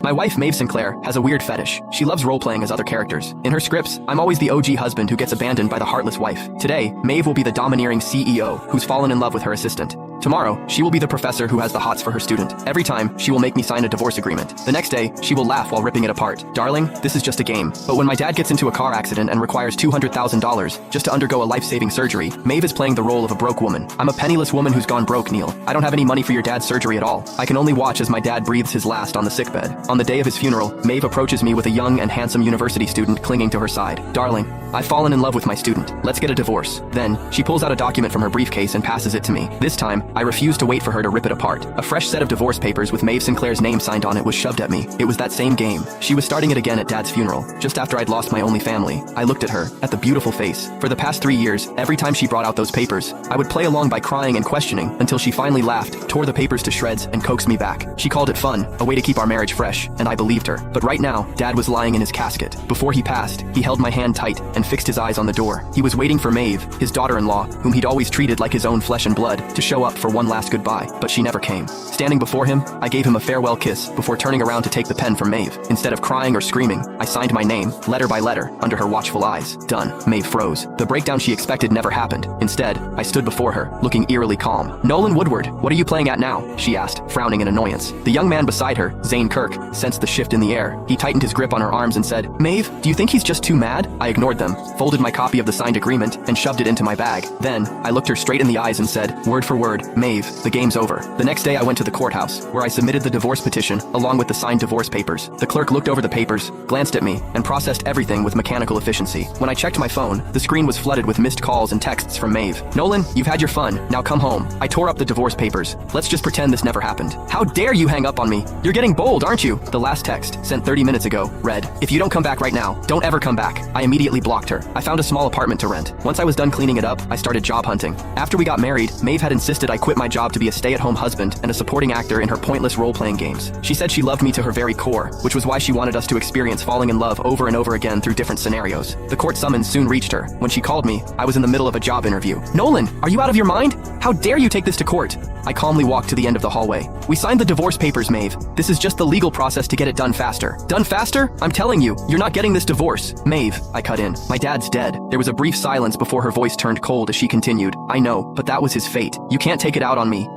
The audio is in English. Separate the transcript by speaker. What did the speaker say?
Speaker 1: My wife, Maeve Sinclair, has a weird fetish. She loves role-playing as other characters. In her scripts, I'm always the OG husband who gets abandoned by the heartless wife. Today, Maeve will be the domineering CEO who's fallen in love with her assistant. Tomorrow, she will be the professor who has the hots for her student. Every time, she will make me sign a divorce agreement. The next day, she will laugh while ripping it apart. Darling, this is just a game. But when my dad gets into a car accident and requires $200,000 just to undergo a life-saving surgery, Maeve is playing the role of a broke woman. I'm a penniless woman who's gone broke, Neil. I don't have any money for your dad's surgery at all. I can only watch as my dad breathes his last on the sickbed. On the day of his funeral, Maeve approaches me with a young and handsome university student clinging to her side. Darling, I've fallen in love with my student. Let's get a divorce. Then, she pulls out a document from her briefcase and passes it to me. This time, I refuse to wait for her to rip it apart. A fresh set of divorce papers with Maeve Sinclair's name signed on it was shoved at me. It was that same game. She was starting it again at Dad's funeral. Just after I'd lost my only family, I looked at her, at the beautiful face. For the past 3 years, every time she brought out those papers, I would play along by crying and questioning until she finally laughed, tore the papers to shreds, and coaxed me back. She called it fun, a way to keep our marriage fresh, and I believed her. But right now, Dad was lying in his casket. Before he passed, he held my hand tight and fixed his eyes on the door. He was waiting for Maeve, his daughter-in-law, whom he'd always treated like his own flesh and blood, to show up for one last goodbye. But she never came. Standing before him, I gave him a farewell kiss before turning around to take the pen from Maeve. Instead of crying or screaming, I signed my name, letter by letter, under her watchful eyes. Done. Maeve froze. The breakdown she expected never happened. Instead, I stood before her, looking eerily calm. "Nolan Woodward, what are you playing at now?" she asked, frowning in annoyance. The young man beside her, Zane Kirk, sensed the shift in the air. He tightened his grip on her arms and said, "Maeve, do you think he's just too mad?" I ignored them, folded my copy of the signed agreement, and shoved it into my bag. Then, I looked her straight in the eyes and said, word for word, "Maeve, the game's over." The next day I went to the courthouse, where I submitted the divorce petition, along with the signed divorce papers. The clerk looked over the papers, glanced at me, and processed everything with mechanical efficiency. When I checked my phone, the screen was flooded with missed calls and texts from Maeve. "Nolan, you've had your fun, now come home." I tore up the divorce papers. "Let's just pretend this never happened." "How dare you hang up on me? You're getting bold, aren't you?" The last text, sent 30 minutes ago, read, "If you don't come back right now, don't ever come back." I immediately blocked her. I found a small apartment to rent. Once I was done cleaning it up, I started job hunting. After we got married, Maeve had insisted I quit my job to be a stay-at-home husband and a supporting actor in her pointless role-playing games. She said she loved me to her very core, which was why she wanted us to experience falling in love over and over again through different scenarios. The court summons soon reached her. When she called me, I was in the middle of a job interview. "Nolan, are you out of your mind? How dare you take this to court?" I calmly walked to the end of the hallway. "We signed the divorce papers, Maeve. This is just the legal process to get it done faster." "Done faster? I'm telling you, you're not getting this divorce." "Maeve," I cut in, "my dad's dead." There was a brief silence before her voice turned cold as she continued, "I know, but that was his fate. You can't take it out on me.